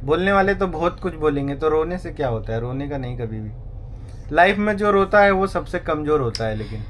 बोलने वाले तो बहुत कुछ बोलेंगे, तो रोने से क्या होता है? रोने का नहीं कभी भी। लाइफ में जो रोता है वो सबसे कमजोर होता है। लेकिन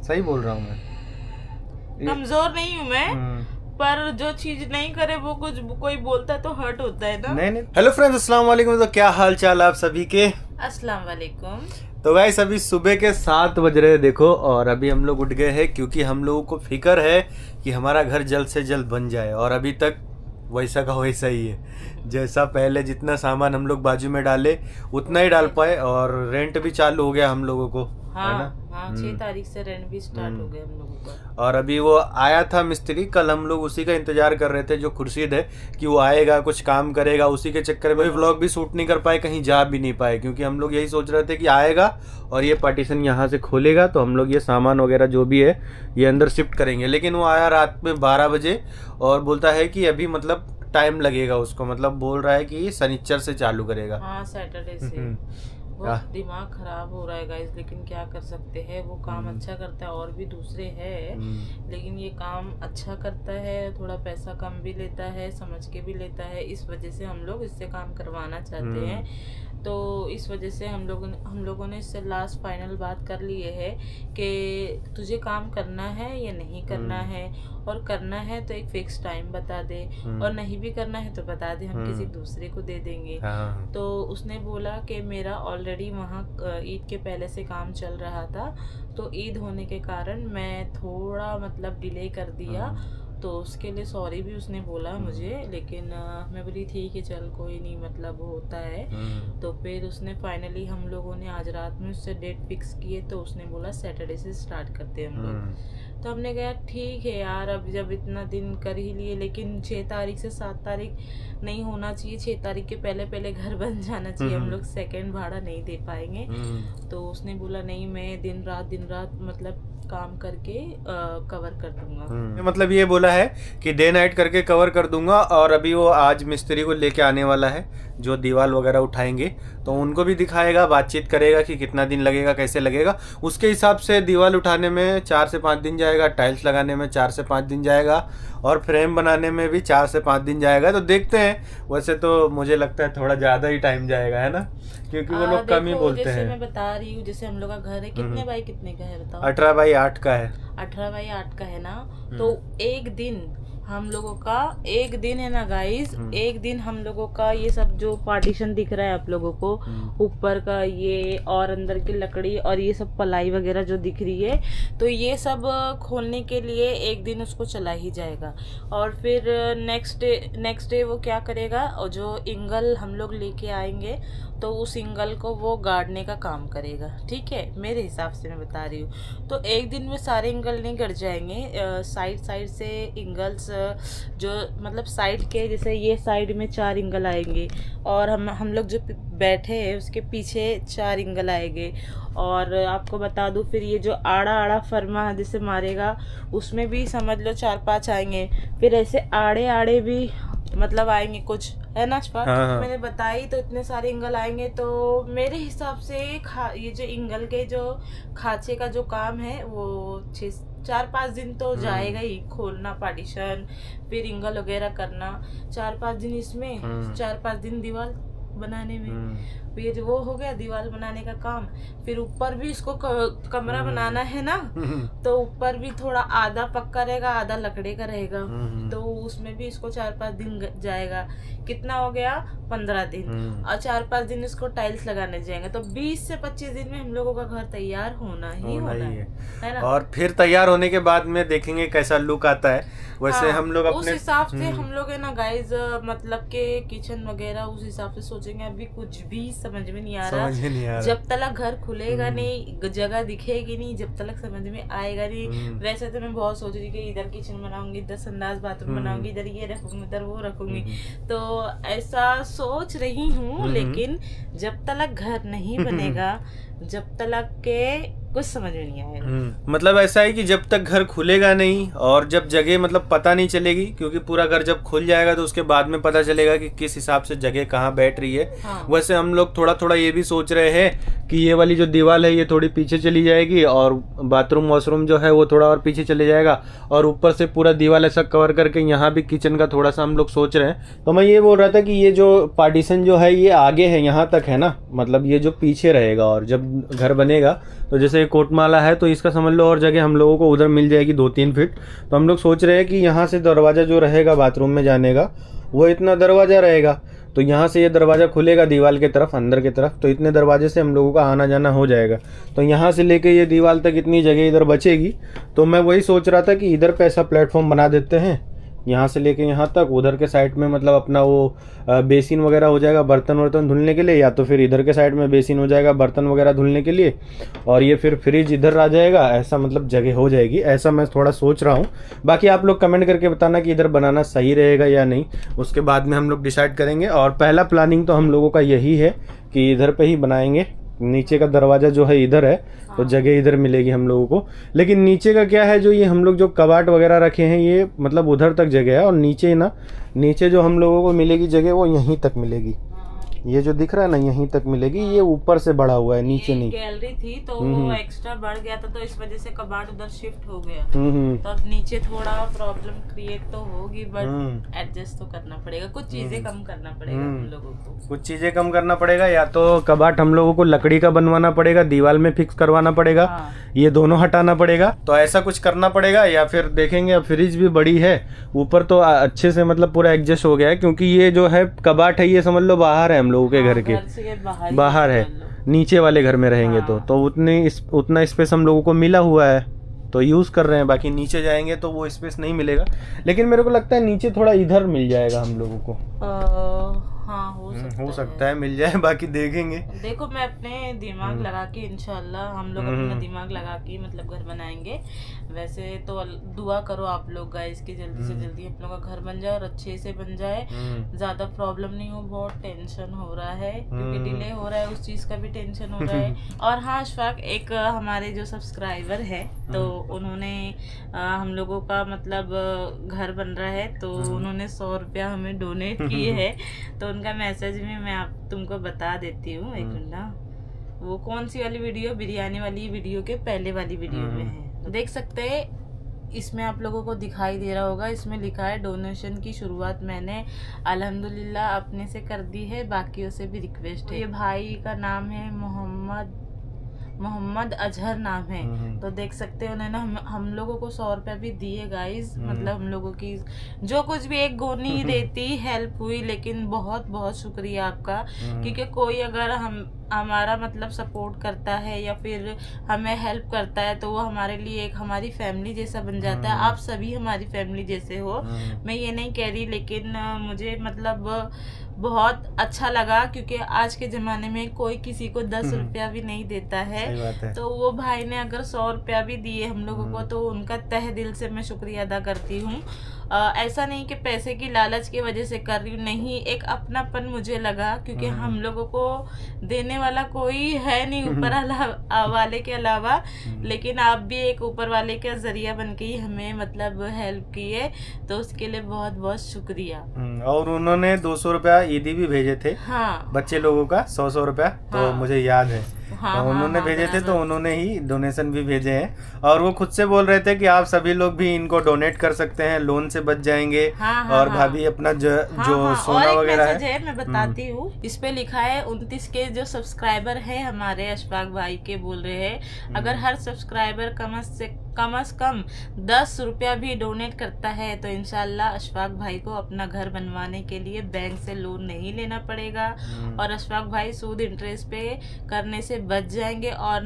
सही बोल रहा हूँ मैं? कमजोर नहीं हूँ मैं, हम्म। पर जो चीज नहीं करे वो कुछ कोई बोलता है तो हर्ट होता है ना। नहीं। हेलो फ्रेंड्स, अस्सलाम वालेकुम। तो क्या हाल चाल आप सभी के? अस्सलाम वालेकुम। तो गाइस अभी सुबह के 7 बज रहे हैं देखो, और अभी हम लोग उठ गए हैं क्योंकि हम लोगों को फिक्र है कि हमारा घर जल्द से जल्द बन जाए। और अभी तक वैसा का वैसा ही है, जैसा पहले जितना सामान हम लोग बाजू में डाले उतना ही डाल पाए। और रेंट भी चालू हो गया हम लोगों को, है ना? हाँ 6 तारीख से रेंट भी स्टार्ट हो गया हम लोगों का। और अभी वो आया था मिस्त्री, कल हम लोग उसी का इंतजार कर रहे थे, जो खुर्शीद है, कि वो आएगा कुछ काम करेगा। उसी के चक्कर में व्लॉग भी शूट नहीं कर पाए, कहीं जा भी नहीं पाए, क्योंकि हम लोग यही सोच रहे थे कि आएगा और ये पार्टीशन यहाँ से खोलेगा तो हम लोग ये सामान वगैरह जो भी है ये अंदर शिफ्ट करेंगे। लेकिन वो आया रात में 12 बजे और बोलता है कि अभी मतलब टाइम लगेगा उसको, मतलब बोल रहा है कि शनिचर से चालू करेगा। हाँ सैटरडे से। बहुत दिमाग खराब हो रहा है गाइस, लेकिन क्या कर सकते हैं। वो काम अच्छा करता है, और भी दूसरे हैं, लेकिन ये काम अच्छा करता है, थोड़ा पैसा कम भी लेता है, समझ के भी लेता है। इस वजह से हम लोग इससे काम करवाना चाहते हैं। तो इस वजह से हम लोगों ने इससे लास्ट फाइनल बात कर ली है कि तुझे काम करना है या नहीं करना है, और करना है तो एक फिक्स टाइम बता दे, और नहीं भी करना है तो बता दे, हम किसी दूसरे को दे देंगे। तो उसने बोला कि मेरा ऑलरेडी वहाँ ईद के पहले से काम चल रहा था, तो ईद होने के कारण मैं थोड़ा मतलब डिले कर दिया, तो उसके लिए सॉरी भी उसने बोला मुझे। लेकिन मैं बोली ठीक है चल कोई नहीं, मतलब होता है। तो फिर उसने फाइनली, हम लोगों ने आज रात में उससे डेट फिक्स किए, तो उसने बोला सैटरडे से स्टार्ट करते हैं हम लोग। तो हमने कहा ठीक है यार, अब जब इतना दिन कर ही लिए, लेकिन 6 तारीख से 7 तारीख नहीं होना चाहिए, 6 तारीख के पहले पहले घर बन जाना चाहिए। हम लोग सेकेंड भाड़ा नहीं दे पाएंगे। तो उसने बोला नहीं, मैं दिन रात मतलब काम करके कवर कर दूंगा। मतलब ये बोला है कि डे नाइट करके कवर कर दूंगा। और अभी वो आज मिस्त्री को लेके आने वाला है, जो दीवार वगैरह उठाएंगे, तो उनको भी दिखाएगा, बातचीत करेगा कि कितना दिन लगेगा, कैसे लगेगा। उसके हिसाब से दीवार उठाने में 4 से 5 दिन जाएगा, टाइल्स लगाने में 4 से 5 दिन जाएगा, और फ्रेम बनाने में भी 4 से 5 दिन जाएगा। तो देखते हैं, वैसे तो मुझे लगता है थोड़ा ज़्यादा ही टाइम जाएगा, है ना? क्योंकि वो लोग कम ही बोलते हैं। जैसे मैं बता रही हूँ, जैसे हम लोग का घर है, कितने बाई कितने का है बताओ? 18 बाई 8 का है। 18 बाई 8 का है ना। तो एक दिन हम लोगों का, एक दिन है ना गाइस, एक दिन हम लोगों का ये सब जो पार्टीशन दिख रहा है आप लोगों को, ऊपर का ये और अंदर की लकड़ी और ये सब पलाई वगैरह जो दिख रही है, तो ये सब खोलने के लिए एक दिन उसको चला ही जाएगा। और फिर नेक्स्ट डे वो क्या करेगा, और जो इंगल हम लोग लेके आएंगे तो उस इंगल को वो गाड़ने का काम करेगा। ठीक है, मेरे हिसाब से मैं बता रही हूँ। तो एक दिन में सारे इंगल नहीं गड़ जाएंगे, साइड से इंगल्स, जो मतलब साइड के, जैसे ये साइड में 4 इंगल आएंगे, और हम लोग जो बैठे हैं उसके पीछे 4 इंगल आएंगे। और आपको बता दूं, फिर ये जो आड़ा फरमा जैसे मारेगा, उसमें भी समझ लो 4-5 आएंगे। फिर ऐसे आड़े भी मतलब आएंगे कुछ, है ना शफा? हाँ। मैंने बताई तो इतने सारे इंगल आएंगे। तो मेरे हिसाब से ये जो इंगल के जो खांचे का जो काम है वो 4-5 दिन तो जाएगा ही, खोलना पार्टीशन, फिर इंगल वगैरह करना, 4-5 दिन इसमें, 4-5 दिन दीवार बनाने में। फिर वो हो गया दीवार बनाने का काम। फिर ऊपर भी इसको कमरा बनाना है ना, तो ऊपर भी थोड़ा आधा पक्का रहेगा, आधा लकड़े का रहेगा, तो उसमें भी इसको 4-5 दिन जाएगा। कितना हो गया? 15 दिन। और 4-5 दिन इसको टाइल्स लगाने जाएंगे, तो 20 से 25 दिन में हम लोगों का घर तैयार होना ही है ना? और फिर तैयार होने के बाद में देखेंगे कैसा लुक आता है। वैसे हम लोग उस हिसाब से हम लोग है ना गाइज, मतलब के किचन वगैरह उस हिसाब से सोचेंगे। अभी कुछ भी समझ में नहीं आ रहा। जब तक घर खुलेगा नहीं, जगह दिखेगी नहीं, जब तक समझ में आएगा नहीं। वैसे तो मैं बहुत सोच रही कि इधर किचन बनाऊंगी, इधर संडास बाथरूम बनाऊंगी, इधर ये रखूंगी, इधर वो रखूंगी, तो ऐसा सोच रही हूँ। लेकिन जब तक घर नहीं बनेगा, जब तक के कुछ समझ में नहीं आएगा। मतलब ऐसा है कि जब तक घर खुलेगा नहीं, और जब जगह मतलब पता नहीं चलेगी, क्योंकि पूरा घर जब खुल जाएगा तो उसके बाद में पता चलेगा कि किस हिसाब से जगह कहाँ बैठ रही है। वैसे हम लोग थोड़ा थोड़ा ये भी सोच रहे हैं कि ये वाली जो दीवार है ये थोड़ी पीछे चली जाएगी और बाथरूम वॉशरूम जो है वो थोड़ा और पीछे चले जाएगा, और ऊपर से पूरा दीवार ऐसा कवर करके यहाँ भी किचन का थोड़ा सा हम लोग सोच रहे हैं। तो मैं ये बोल रहा था कि ये जो पार्टीशन जो है ये आगे है, यहाँ तक है ना, मतलब ये जो पीछे रहेगा, और जब घर बनेगा तो जैसे कोटमाला है तो इसका समझ लो और जगह हम लोगों को उधर मिल जाएगी 2-3 फीट। तो हम लोग सोच रहे हैं कि यहाँ से दरवाज़ा जो रहेगा बाथरूम में जाने का वो इतना दरवाज़ा रहेगा, तो यहाँ से ये दरवाज़ा खुलेगा दीवार के तरफ, अंदर की तरफ, तो इतने दरवाजे से हम लोगों का आना जाना हो जाएगा। तो यहाँ से लेके ये दीवार तक इतनी जगह इधर बचेगी। तो मैं वही सोच रहा था कि इधर पे ऐसा प्लेटफॉर्म बना देते हैं, यहाँ से लेके यहाँ तक, उधर के साइड में मतलब अपना वो बेसिन वगैरह हो जाएगा बर्तन वर्तन धुलने के लिए, या तो फिर इधर के साइड में बेसिन हो जाएगा बर्तन वगैरह धुलने के लिए, और ये फिर फ्रिज इधर आ जाएगा, ऐसा मतलब जगह हो जाएगी। ऐसा मैं थोड़ा सोच रहा हूँ। बाकी आप लोग कमेंट करके बताना कि इधर बनाना सही रहेगा या नहीं, उसके बाद में हम लोग डिसाइड करेंगे। और पहला प्लानिंग तो हम लोगों का यही है कि इधर पे ही बनाएंगे। नीचे का दरवाज़ा जो है इधर है, तो जगह इधर मिलेगी हम लोगों को। लेकिन नीचे का क्या है, जो ये हम लोग जो कबाट वगैरह रखे हैं ये मतलब उधर तक जगह है, और नीचे ना, नीचे जो हम लोगों को मिलेगी जगह वो यहीं तक मिलेगी। ये जो दिख रहा है ना यहीं तक मिलेगी, ये ऊपर से बढ़ा हुआ है, नीचे नहीं। गैलरी थी तो वो एक्स्ट्रा बढ़ गया था, तो इस वजह से कबाड़ उधर शिफ्ट हो गया। तो अब नीचे थोड़ा प्रॉब्लम क्रिएट तो होगी, बट एडजस्ट तो करना पड़ेगा, कुछ चीजें कम करना पड़ेगा हम लोगों को, कुछ चीजें कम करना पड़ेगा। या तो कबाट हम लोगों को लकड़ी का बनवाना पड़ेगा, दीवार में फिक्स करवाना पड़ेगा, ये दोनों हटाना पड़ेगा, तो ऐसा कुछ करना पड़ेगा। या फिर देखेंगे, फ्रिज भी बड़ी है, ऊपर तो अच्छे से मतलब पूरा एडजस्ट हो गया है, क्योंकि ये जो है कबाट है ये समझ लो बाहर है, हम लोगों के घर के बाहर है, नीचे वाले घर में रहेंगे तो उतना स्पेस हम लोगों को मिला हुआ है, तो यूज़ कर रहे हैं। बाकी नीचे जाएंगे तो वो स्पेस नहीं मिलेगा, लेकिन मेरे को लगता है नीचे थोड़ा इधर मिल जाएगा हम लोगों को। हाँ, हो सकता है मिल जाए, बाकी देखेंगे। देखो मैं अपने दिमाग लगा के इंशाल्लाह हम लोग अपना दिमाग लगा के मतलब घर बनाएंगे। वैसे तो दुआ करो आप लोग गाइस कि जल्दी से जल्दी हम लोग का घर बन जाए और अच्छे से बन जाए, ज्यादा प्रॉब्लम नहीं हो। बहुत टेंशन हो रहा है क्योंकि डिले हो रहा है, उस चीज का भी टेंशन हो रहा है। और हाँ अशफाक, एक हमारे जो सब्सक्राइबर है तो उन्होंने हम लोगों का मतलब घर बन रहा है तो उन्होंने 100 रुपया हमें डोनेट किए है, तो उनका मैसेज में मैं आप तुमको बता देती हूँ। एक मिनट ना, वो कौन सी वाली वीडियो, बिरयानी वाली वीडियो के पहले वाली वीडियो में है, तो देख सकते हैं। इसमें आप लोगों को दिखाई दे रहा होगा, इसमें लिखा है डोनेशन की शुरुआत मैंने अल्हम्दुलिल्लाह अपने से कर दी है, बाकियों से भी रिक्वेस्ट है। ये भाई का नाम है मोहम्मद अजहर नाम है, तो देख सकते हैं उन्होंने हम लोगों को 100 रुपया भी दिए गाइस। मतलब हम लोगों की जो कुछ भी एक गोनी देती हेल्प हुई, लेकिन बहुत बहुत शुक्रिया आपका, क्योंकि कोई अगर हमारा मतलब सपोर्ट करता है या फिर हमें हेल्प करता है तो वो हमारे लिए एक हमारी फैमिली जैसा बन जाता है। आप सभी हमारी फैमिली जैसे हो, मैं ये नहीं कह रही, लेकिन मुझे मतलब बहुत अच्छा लगा, क्योंकि आज के ज़माने में कोई किसी को 10 रुपया भी नहीं देता है। तो वो भाई ने अगर 100 रुपया भी दिए हम लोगों को, तो उनका तहे दिल से मैं शुक्रिया अदा करती हूँ। ऐसा नहीं कि पैसे की लालच की वजह से कर रही हूँ, नहीं, एक अपनापन मुझे लगा, क्योंकि हम लोगों को देने वाला कोई है नहीं ऊपर वाले के अलावा, लेकिन आप भी एक ऊपर वाले का जरिया बन के ही हमें मतलब हेल्प की है, तो उसके लिए बहुत बहुत शुक्रिया। और उन्होंने 200 रुपया ईदी भी भेजे थे, हाँ, बच्चे लोगों का 100 रुपया, तो मुझे याद है। हाँ, उन्होंने भेजे थे, तो उन्होंने ही डोनेशन भी भेजे हैं, और वो खुद से बोल रहे थे कि आप सभी लोग भी इनको डोनेट कर सकते हैं, लोन से बच जाएंगे। और भाभी अपना जो सोना वगैरह है मैं बताती हूँ, इस पे लिखा है 29 के जो सब्सक्राइबर है हमारे अशफाक भाई के बोल रहे हैं, अगर हर सब्सक्राइबर कम से कम 10 रुपया भी डोनेट करता है तो इंशाल्लाह अशफाक भाई को अपना घर बनवाने के लिए बैंक से लोन नहीं लेना पड़ेगा, और अशफाक भाई सूद इंटरेस्ट पे करने से बच जाएंगे, और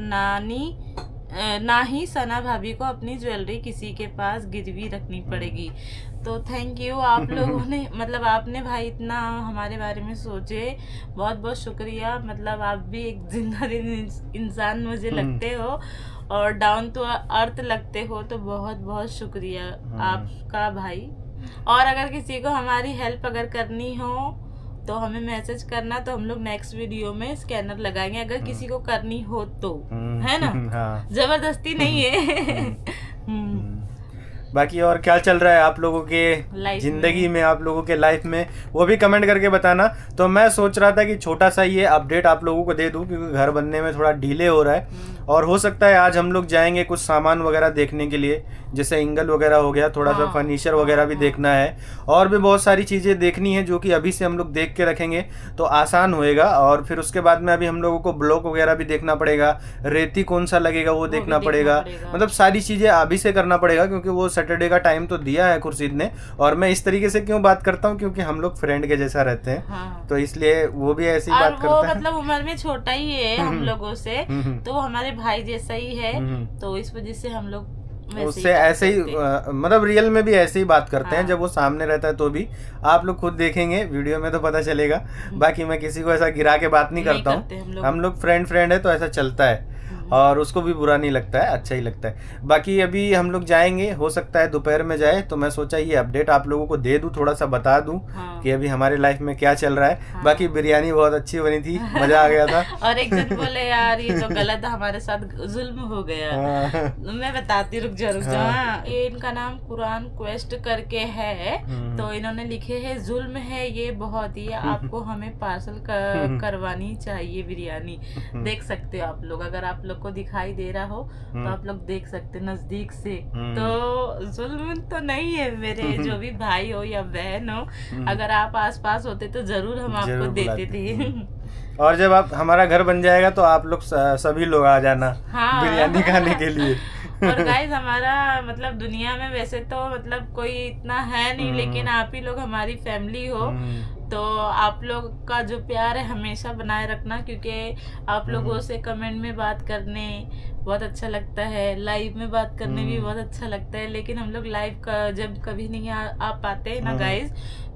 ना ही सना भाभी को अपनी ज्वेलरी किसी के पास गिरवी रखनी पड़ेगी। तो थैंक यू आप लोगों ने, मतलब आपने भाई इतना हमारे बारे में सोचे, बहुत बहुत शुक्रिया। मतलब आप भी एक जिंदा इंसान मुझे लगते हो और डाउन टू अर्थ लगते हो, तो बहुत बहुत शुक्रिया आपका भाई। और अगर किसी को हमारी हेल्प अगर करनी हो तो हमें मैसेज करना, तो हम लोग नेक्स्ट वीडियो में स्कैनर लगाएंगे, अगर किसी को करनी हो तो, है ना। जबरदस्ती नहीं है। बाकी और क्या चल रहा है आप लोगों के जिंदगी में, आप लोगों के लाइफ में, वो भी कमेंट करके बताना। तो मैं सोच रहा था कि छोटा सा ये अपडेट आप लोगों को दे दूं, क्योंकि घर बनने में थोड़ा डिले हो रहा है और हो सकता है आज हम लोग जाएंगे कुछ सामान वगैरह देखने के लिए, जैसे एंगल वगैरह हो गया, थोड़ा सा फर्नीचर वगैरह भी देखना है और भी बहुत सारी चीज़ें देखनी है, जो कि अभी से हम लोग देख के रखेंगे तो आसान होएगा। और फिर उसके बाद में अभी हम लोगों को ब्लॉक वगैरह भी देखना पड़ेगा, रेती कौन सा लगेगा वो देखना पड़ेगा, मतलब सारी चीज़ें अभी से करना पड़ेगा, क्योंकि वो सैटरडे का टाइम तो दिया है खुर्शीद ने। और मैं इस तरीके से क्यों बात करता हूँ, क्योंकि हम लोग फ्रेंड के जैसा रहते हैं, तो इसलिए वो भी ऐसी बात करता है। मतलब उम्र में छोटा ही है हम लोगों से, तो हमारे भाई जैसा ही है, तो इस वजह से हम लोग उससे ऐसे ही मतलब रियल में भी ऐसे ही बात करते हैं, जब वो सामने रहता है तो भी। आप लोग खुद देखेंगे वीडियो में तो पता चलेगा। बाकी मैं किसी को ऐसा गिरा के बात नहीं करता हूँ, हम लोग फ्रेंड है तो ऐसा चलता है और उसको भी बुरा नहीं लगता है, अच्छा ही लगता है। बाकी अभी हम लोग जाएंगे, हो सकता है दोपहर में जाए, तो मैं सोचा ये अपडेट आप लोगों को दे दूं, थोड़ा सा बता दूं कि अभी हमारे लाइफ में क्या चल रहा है। बाकी बिरयानी बहुत अच्छी बनी थी, मजा आ गया था। और एक दिन बोले यार ये तो गलत है, हमारे साथ जुल्म हो गया। मैं बताती, रुक जा। ये इनका नाम कुरान क्वेस्ट करके है, तो इन्होंने लिखे है जुल्म है ये बहुत ही, आपको हमें पार्सल करवानी चाहिए बिरयानी। देख सकते हो आप लोग, अगर आप लोग को दिखाई दे रहा हो तो आप लोग देख सकते नजदीक से। तो जुल्म तो नहीं है मेरे, जो भी भाई हो या बहन हो, अगर आप आसपास होते तो जरूर हम आपको देते थे। और जब आप हमारा घर बन जाएगा तो आप लोग सभी लोग आ जाना बिरयानी खाने के लिए। और गाइस हमारा मतलब दुनिया में वैसे तो मतलब कोई इतना है नहीं, लेकिन आप ही लोग हमारी फैमिली हो, तो आप लोग का जो प्यार है हमेशा बनाए रखना, क्योंकि आप लोगों से कमेंट में बात करने बहुत अच्छा लगता है, लाइव में बात करने भी बहुत अच्छा लगता है। लेकिन हम लोग लाइव का जब कभी नहीं आ पाते हैं ना गाइस,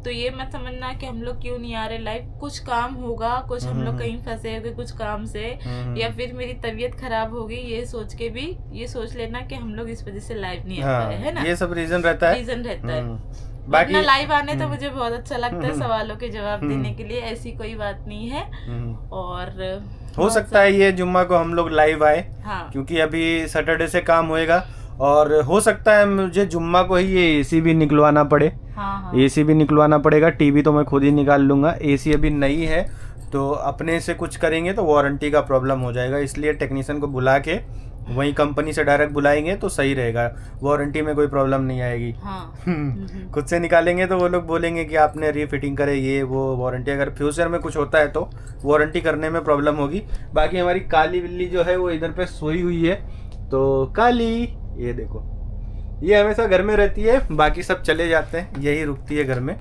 तो ये मत समझना कि हम लोग क्यों नहीं आ रहे लाइव, कुछ काम होगा, कुछ हम लोग कहीं फंसे होंगे कुछ काम से, या फिर मेरी तबीयत खराब होगी, ये सोच के भी ये सोच लेना कि हम लोग इस वजह से लाइव नहीं आ पाए, है ना। ये सब रीजन रहता है। बाकी लाइव आने तो मुझे बहुत अच्छा लगता है सवालों के जवाब देने के लिए, ऐसी कोई बात नहीं है। और हो सकता है ये जुम्मा को हम लोग लाइव आए, क्योंकि अभी सैटरडे से काम होएगा, और हो सकता है मुझे जुम्मा को ही ये एसी भी निकलवाना पड़े। एसी भी निकलवाना पड़ेगा, टीवी तो मैं खुद ही निकाल लूंगा। एसी अभी नई है तो अपने से कुछ करेंगे तो वारंटी का प्रॉब्लम हो जाएगा, इसलिए टेक्नीशियन को बुला के वही कंपनी से डायरेक्ट बुलाएंगे तो सही रहेगा, वारंटी में कोई प्रॉब्लम नहीं आएगी। खुद से निकालेंगे तो वो लोग बोलेंगे कि आपने रीफिटिंग करे ये वो, वारंटी अगर फ्यूचर में कुछ होता है तो वारंटी करने में प्रॉब्लम होगी। बाकी हमारी काली बिल्ली जो है वो इधर पे सोई हुई है, तो काली ये देखो, ये हमेशा घर में रहती है, बाकी सब चले जाते हैं, यही रुकती है घर में।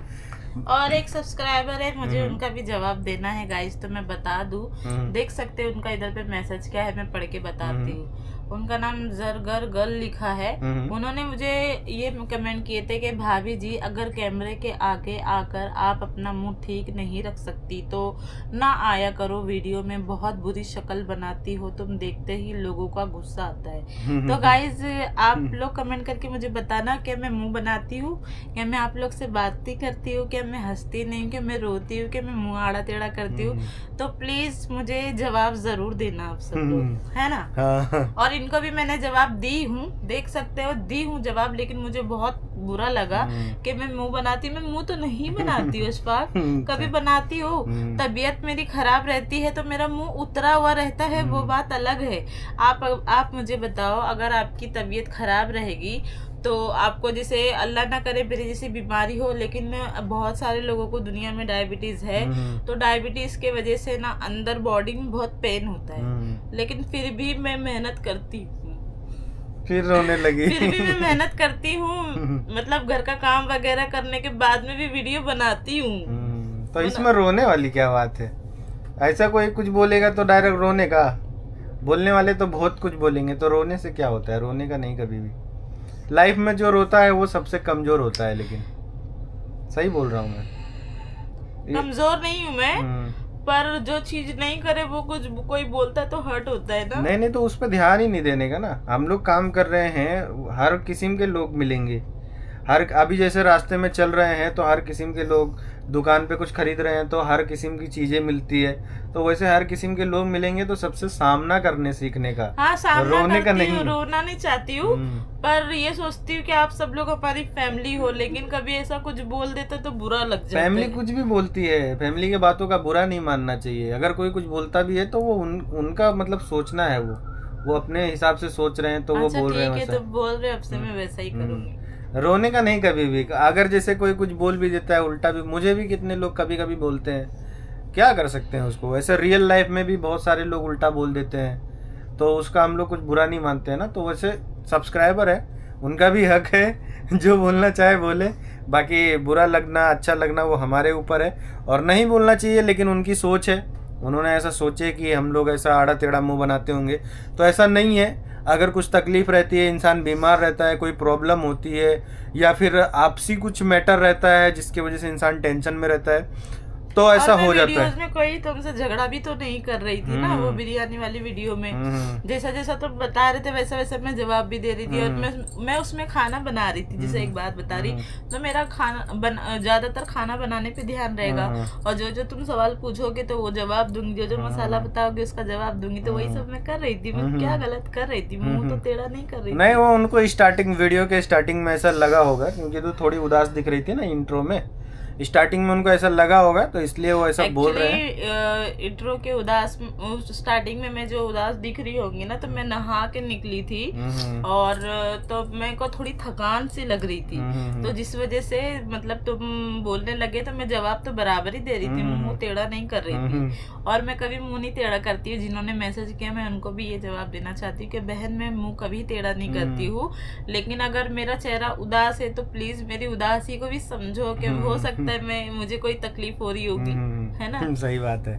और एक सब्सक्राइबर है, मुझे उनका भी जवाब देना है गाइस, तो मैं बता दूं, देख सकते हैं उनका इधर पे मैसेज क्या है, मैं पढ़ के बताती हूँ। उनका नाम जरगर गर्ल लिखा है। उन्होंने मुझे ये कमेंट किए थे कि भाभी जी अगर कैमरे के आगे आकर आप अपना मुंह ठीक नहीं रख सकती तो ना आया करो वीडियो में, बहुत बुरी शक्ल बनाती हो तुम, देखते ही लोगों का गुस्सा आता है। तो गाइज आप लोग कमेंट करके मुझे बताना, क्या मैं मुंह बनाती हूँ, क्या मैं आप लोग से बात ही करती हूँ, क्या मैं हंसती नहीं, क्या मैं रोती हूँ, क्या मैं मुंह आड़ा टेढ़ा करती हूँ। तो प्लीज मुझे जवाब जरूर देना आप सब लोग, है ना। और इनको भी मैंने जवाब दी हूँ, देख सकते हो दी हूँ जवाब, लेकिन मुझे बहुत बुरा लगा कि मैं मुंह बनाती, मैं मुंह तो नहीं बनाती हूँ इशफाक, कभी बनाती हूँ, तबीयत मेरी खराब रहती है तो मेरा मुंह उतरा हुआ रहता है, वो बात अलग है। आप मुझे बताओ, अगर आपकी तबीयत खराब रहेगी तो आपको जैसे अल्लाह ना करे मेरी जैसी बीमारी हो, लेकिन बहुत सारे लोगों को दुनिया में डायबिटीज है, तो डायबिटीज के वजह से ना अंदर बॉडी में बहुत पेन होता है, लेकिन फिर भी मैं मेहनत करती हूँ, फिर रोने लगी। फिर भी मैं मेहनत करती हूँ, मतलब घर का काम वगैरह करने के बाद में भी वीडियो बनाती हूँ। तो इसमें रोने वाली क्या बात है? ऐसा कोई कुछ बोलेगा तो डायरेक्ट रोने का, बोलने वाले तो बहुत कुछ बोलेंगे, तो रोने से क्या होता है? रोने का नहीं कभी भी। लाइफ में जो रोता है वो सबसे कमजोर होता है, लेकिन सही बोल रहा हूँ मैं, कमजोर नहीं हूँ मैं, पर जो चीज नहीं करे वो कुछ कोई बोलता है तो हर्ट होता है ना। नहीं तो उस पर ध्यान ही नहीं देने का ना। हम लोग काम कर रहे हैं, हर किस्म के लोग मिलेंगे, हर अभी जैसे रास्ते में चल रहे हैं तो हर किस्म के लोग दुकान पे कुछ खरीद रहे हैं तो हर किस्म की चीजें मिलती है, तो वैसे हर किस्म के लोग मिलेंगे तो सबसे सामना करने सीखने का, हाँ सामना रोने का करती हूँ, नहीं। रोना नहीं चाहती हूँ, पर ये सोचती हूँ कि आप सब लोग हमारी फैमिली हो, लेकिन कभी ऐसा कुछ बोल देते तो बुरा लग जाता है। फैमिली कुछ भी बोलती है, फैमिली के बातों का बुरा नहीं मानना चाहिए। अगर कोई कुछ बोलता भी है तो वो उनका मतलब सोचना है, वो अपने हिसाब से सोच रहे हैं तो वो बोल रहे हैं वैसा। तो बोल रहे अब से मैं वैसा ही करूँगी। रोने का नहीं कभी भी। अगर जैसे कोई कुछ बोल भी देता है उल्टा भी, मुझे भी कितने लोग कभी कभी बोलते हैं, क्या कर सकते हैं उसको। वैसे रियल लाइफ में भी बहुत सारे लोग उल्टा बोल देते हैं तो उसका हम लोग कुछ बुरा नहीं मानते हैं ना। तो वैसे सब्सक्राइबर है, उनका भी हक है, जो बोलना चाहे बोले, बाकी बुरा लगना अच्छा लगना वो हमारे ऊपर है। और नहीं बोलना चाहिए लेकिन उनकी सोच है, उन्होंने ऐसा सोचे कि हम लोग ऐसा आड़ा टेढ़ा मुंह बनाते होंगे, तो ऐसा नहीं है। अगर कुछ तकलीफ रहती है, इंसान बीमार रहता है, कोई प्रॉब्लम होती है, या फिर आपसी कुछ मैटर रहता है जिसकी वजह से इंसान टेंशन में रहता है, तो ऐसा हो जाता है। में कोई तुमसे झगड़ा भी तो नहीं कर रही थी ना, वो बिरयानी वाली वीडियो में जैसा जैसा तुम बता रहे थे वैसा वैसा मैं जवाब भी दे रही थी। और मैं उसमें खाना बना रही थी, जैसे एक बात बता रही तो मेरा खाना ज्यादातर खाना बनाने पे ध्यान रहेगा, और जो जो तुम सवाल पूछोगे तो वो जवाब दूंगी, जो जो मसाला बताओगे उसका जवाब दूंगी। तो वही सब मैं कर रही थी। मैं क्या गलत कर रही थी? मुंह तो टेढ़ा नहीं कर रही थी। नहीं, वो उनको स्टार्टिंग वीडियो के स्टार्टिंग में ऐसा लगा होगा, क्योंकि तो थोड़ी उदास दिख रही थी ना इंट्रो में, स्टार्टिंग में उनको ऐसा लगा होगा तो इसलिए वो ऐसा बोल रहे हैं। इंट्रो के उदास स्टार्टिंग में मैं जो उदास दिख रही होंगी ना, तो मैं नहा के निकली थी और तो मेरे को थोड़ी थकान सी लग रही थी, तो जिस वजह से मतलब तुम बोलने लगे तो मैं जवाब तो बराबर ही दे रही थी, मुंह टेढ़ा नहीं कर रही थी। और मैं कभी मुंह नहीं टेढ़ा करती हूँ। जिन्होंने मैसेज किया मैं उनको भी ये जवाब देना चाहती हूँ कि बहन मैं मुंह कभी टेढ़ा नहीं करती हूँ, लेकिन अगर मेरा चेहरा उदास है तो प्लीज मेरी उदासी को भी समझो कि हो सकता मैं मुझे कोई तकलीफ हो रही होगी, है ना। सही बात है,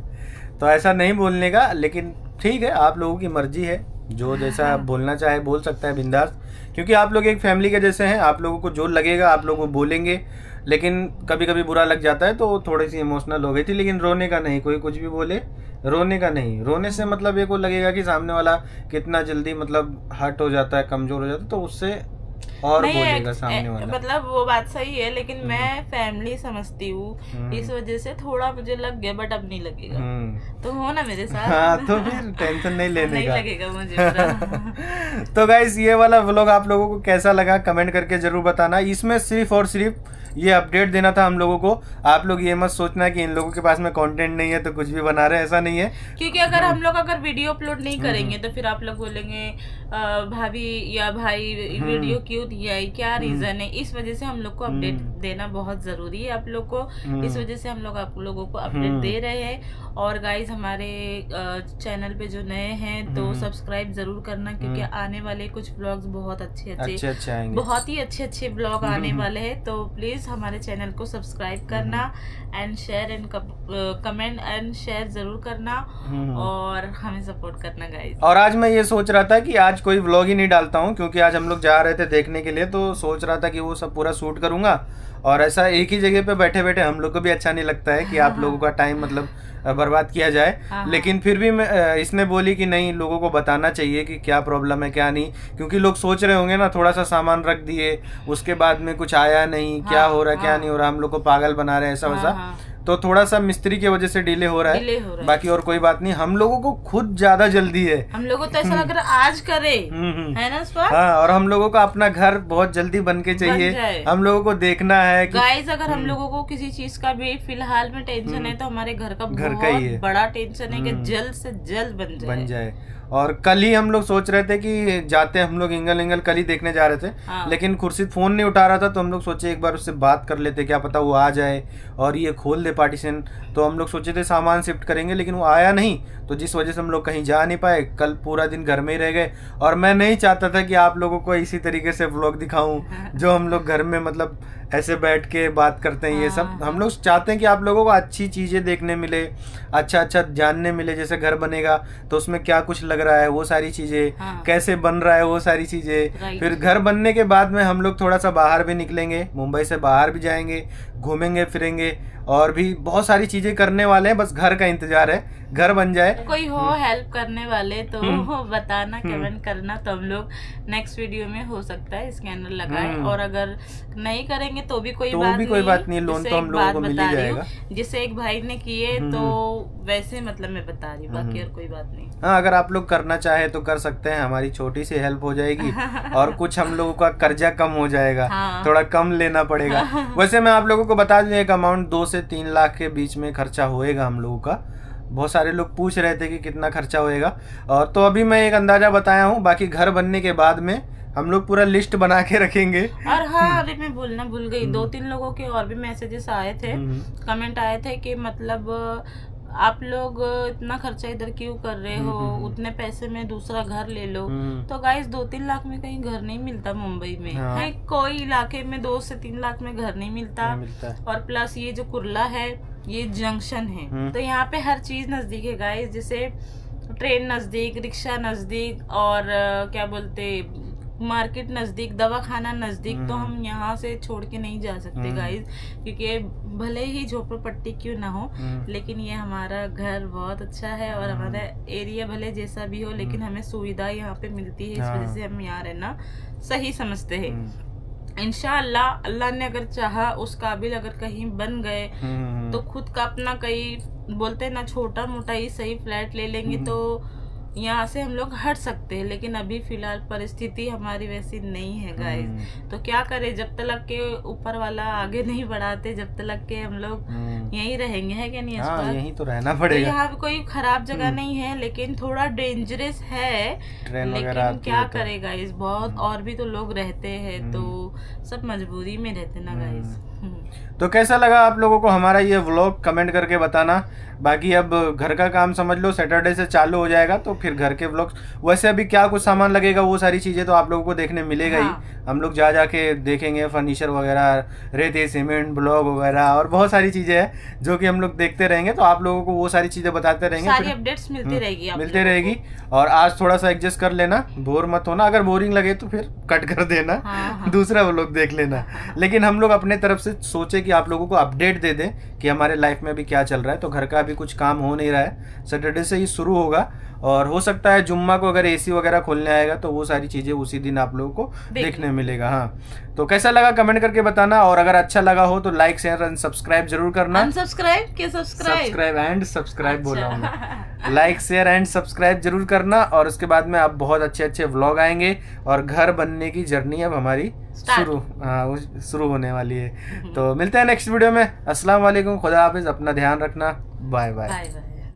तो ऐसा नहीं बोलने का। लेकिन ठीक है, आप लोगों की मर्जी है, जो जैसा बोलना चाहे बोल सकता है बिंदास, क्योंकि आप लोग एक फैमिली के जैसे हैं। आप लोगों को जो लगेगा आप लोग वो बोलेंगे, लेकिन कभी कभी बुरा लग जाता है तो थोड़ी सी इमोशनल हो गई थी। लेकिन रोने का नहीं, कोई कुछ भी बोले रोने का नहीं। रोने से मतलब ये को लगेगा कि सामने वाला कितना जल्दी मतलब हर्ट हो जाता है, कमजोर हो जाता है, तो उससे और बोलेगा सामने वाला। मतलब वो बात सही है, लेकिन मैं फैमिली समझती हूँ, इस वजह से थोड़ा मुझे लग गया, बट अब नहीं लगेगा। तो हो ना मेरे साथ। हाँ, तो फिर टेंशन नहीं लेने नहीं का। लगेगा मुझे। तो गाइस, ये वाला व्लॉग आप लोगों को कैसा लगा कमेंट करके जरूर बताना। इसमें सिर्फ और सिर्फ ये अपडेट देना था हम लोगों को। आप लोग ये मत सोचना कि इन लोगों के पास में कंटेंट नहीं है तो कुछ भी बना रहे हैं, ऐसा नहीं है। क्योंकि अगर हम लोग वीडियो अपलोड नहीं करेंगे तो फिर आप लोग बोलेंगे भाभी या भाई वीडियो क्यों दिया है, क्या रीजन है। इस वजह से हम लोग को अपडेट देना बहुत जरूरी है आप लोग को। इस वजह से हम लोग आप लोगों को अपडेट दे रहे हैं। और गाइज हमारे चैनल पे जो नए हैं तो सब्सक्राइब जरूर करना, क्योंकि आने वाले कुछ ब्लॉग्स बहुत अच्छे आएंगे, बहुत ही अच्छे ब्लॉग आने वाले हैं। तो प्लीज हमारे चैनल को सब्सक्राइब करना and share and comment and share जरूर करना और हमें सपोर्ट करना गाइज। और आज मैं ये सोच रहा था कि आज कोई व्लॉग ही नहीं डालता हूँ, क्योंकि आज हम लोग जा रहे थे देखने के लिए, तो सोच रहा था कि वो सब पूरा शूट करूंगा। और ऐसा एक ही जगह पे बैठे बैठे हम लोग को भी अच्छा नहीं लगता है कि आप लोगों का टाइम मतलब बर्बाद किया जाए। लेकिन फिर भी इसने बोली कि नहीं, लोगों को बताना चाहिए कि क्या प्रॉब्लम है क्या नहीं, क्योंकि लोग सोच रहे होंगे ना, थोड़ा सा सामान रख दिए उसके बाद में कुछ आया नहीं, क्या हो रहा है क्या नहीं हो रहा, हम लोग को पागल बना रहे हैं ऐसा वैसा। तो थोड़ा सा मिस्त्री की वजह से डिले हो रहा है, बाकी और कोई बात नहीं। हम लोगों को खुद ज्यादा जल्दी है, हम लोगों को तो ऐसा लग रहा है आज करे, है ना स्वाद? हाँ, और हम लोगों को अपना घर बहुत जल्दी बन के चाहिए, हम लोगों को देखना है कि गाइस अगर हम लोगों को किसी चीज का भी फिलहाल में टेंशन है तो हमारे घर का बहुत बड़ा टेंशन है कि जल्द से जल्द बन जाए। और कल ही हम लोग सोच रहे थे कि जाते हम लोग इंगल कल ही देखने जा रहे थे, लेकिन खुर्शीद फोन नहीं उठा रहा था, तो हम लोग सोचे एक बार उससे बात कर लेते, क्या पता वो आ जाए और ये खोल दे पार्टीशन। तो हम लोग सोचे थे सामान शिफ्ट करेंगे, लेकिन वो आया नहीं, तो जिस वजह से हम लोग कहीं जा नहीं पाए। कल पूरा दिन घर में ही रह गए, और मैं नहीं चाहता था कि आप लोगों को इसी तरीके से व्लॉग दिखाऊं जो हम लोग घर में मतलब ऐसे बैठ के बात करते हैं। ये सब हम लोग चाहते हैं कि आप लोगों को अच्छी चीजें देखने मिले, अच्छा जानने मिले। जैसे घर बनेगा तो उसमें क्या कुछ लग रहा है, वो सारी चीजें कैसे बन रहा है, वो सारी चीजें। फिर घर बनने के बाद में हम लोग थोड़ा सा बाहर भी निकलेंगे, मुंबई से बाहर भी जाएंगे, घूमेंगे फिरेंगे और भी बहुत सारी चीजें करने वाले हैं, बस घर का इंतजार है, घर बन जाए। कोई हो हेल्प करने वाले तो बताना, कमेंट करना, तो हम लोग नेक्स्ट वीडियो में हो सकता है स्कैनर लगाए। और अगर नहीं करेंगे तो भी कोई बात नहीं, लोन तो हम लोगों को मिल ही जाएगा। जिसे एक भाई ने किए तो वैसे मतलब मैं बता रही हूँ, बाकी और कोई बात नहीं। हाँ, अगर आप लोग करना चाहे तो कर सकते हैं, हमारी छोटी सी हेल्प हो जाएगी और कुछ हम लोगों का कर्जा कम हो जाएगा। हाँ। थोड़ा कम लेना पड़ेगा। वैसे मैं आप लोगों को बता दूं, एक अमाउंट 2 से 3 लाख के बीच में खर्चा होएगा हम लोगों का। बहुत सारे लोग पूछ रहे थे कि कितना खर्चा होएगा, और तो अभी मैं एक अंदाजा बताया हूँ, बाकी घर बनने के बाद में हम लोग पूरा लिस्ट बना के रखेंगे। और हाँ, अभी मैं बोलना भूल गई, 2-3 लोगों के और भी मैसेजेस आए थे, कमेंट आए थे कि मतलब आप लोग इतना खर्चा इधर क्यों कर रहे हो, उतने पैसे में दूसरा घर ले लो। तो गाइस 2-3 लाख में कहीं घर नहीं मिलता मुंबई में। हाँ। है कोई इलाके में 2 से 3 लाख में घर नहीं मिलता। और प्लस ये जो कुर्ला है ये जंक्शन है, तो यहाँ पे हर चीज नजदीक है गाइस, जैसे ट्रेन नजदीक, रिक्शा नजदीक, और क्या बोलते मार्केट नजदीक, दवाखाना नजदीक। तो हम यहाँ से छोड़ के नहीं जा सकते गाइस, क्योंकि भले ही झोपड़पट्टी क्यों ना हो, लेकिन ये हमारा घर बहुत अच्छा है और हमारा एरिया भले जैसा भी हो, लेकिन हमें सुविधा यहाँ पे मिलती है, इस वजह से हम यहाँ रहना सही समझते हैं। इंशाअल्लाह अल्लाह ने अगर चाहा, उस काबिल अगर कहीं बन गए तो खुद का अपना कहीं बोलते ना छोटा मोटा ही सही फ्लैट ले लेंगे तो यहाँ से हम लोग हट सकते हैं। लेकिन अभी फिलहाल परिस्थिति हमारी वैसी नहीं है गाइस, तो क्या करें, जब तक के ऊपर वाला आगे नहीं बढ़ाते, जब तक के हम लोग यहीं रहेंगे, है क्या नहीं? हाँ, यहीं तो रहना पड़ेगा। तो यहाँ पे कोई खराब जगह नहीं है, लेकिन थोड़ा डेंजरस है, लेकिन क्या करे गाइस, बहुत और भी तो लोग रहते हैं, तो सब मजबूरी में रहते ना गाइस। तो कैसा लगा आप लोगों को हमारा ये व्लॉग, कमेंट करके बताना। बाकी अब घर का काम समझ लो सैटरडे से चालू हो जाएगा, तो फिर घर के व्लॉग्स, वैसे अभी क्या कुछ सामान लगेगा वो सारी चीज़ें तो आप लोगों को देखने मिलेगा ही। हम लोग जा के देखेंगे, फर्नीचर वगैरह, रेती, सीमेंट, ब्लॉक वगैरह और बहुत सारी चीज़ें हैं जो कि हम लोग देखते रहेंगे, तो आप लोगों को वो सारी चीज़ें बताते रहेंगे, सारी अपडेट्स मिलती रहेगी। और आज थोड़ा सा एडजस्ट कर लेना, बोर मत होना, अगर बोरिंग लगे तो फिर कट कर देना, दूसरा व्लॉग देख लेना। लेकिन हम लोग अपने तरफ से सोचे कि आप लोगों को अपडेट दे दें कि हमारे लाइफ में अभी क्या चल रहा है। तो घर का अभी कुछ काम हो नहीं रहा है, सैटरडे से ही शुरू होगा, और हो सकता है जुम्मा को अगर एसी वगैरह खोलने आएगा तो वो सारी चीज़ें उसी दिन आप लोगों को देखने मिलेगा। हाँ, तो कैसा लगा कमेंट करके बताना, और अगर अच्छा लगा हो तो लाइक शेयर एंड सब्सक्राइब जरूर करना। सब्सक्राइब एंड सब्सक्राइब बोला हूँ, लाइक शेयर एंड सब्सक्राइब जरूर करना। और उसके बाद में अब बहुत अच्छे अच्छे व्लॉग आएंगे, और घर बनने की जर्नी अब हमारी शुरू होने वाली है। तो मिलते हैं नेक्स्ट वीडियो में। अस्सलाम वालेकुम, खुदा हाफिज, अपना ध्यान रखना, बाय बाय।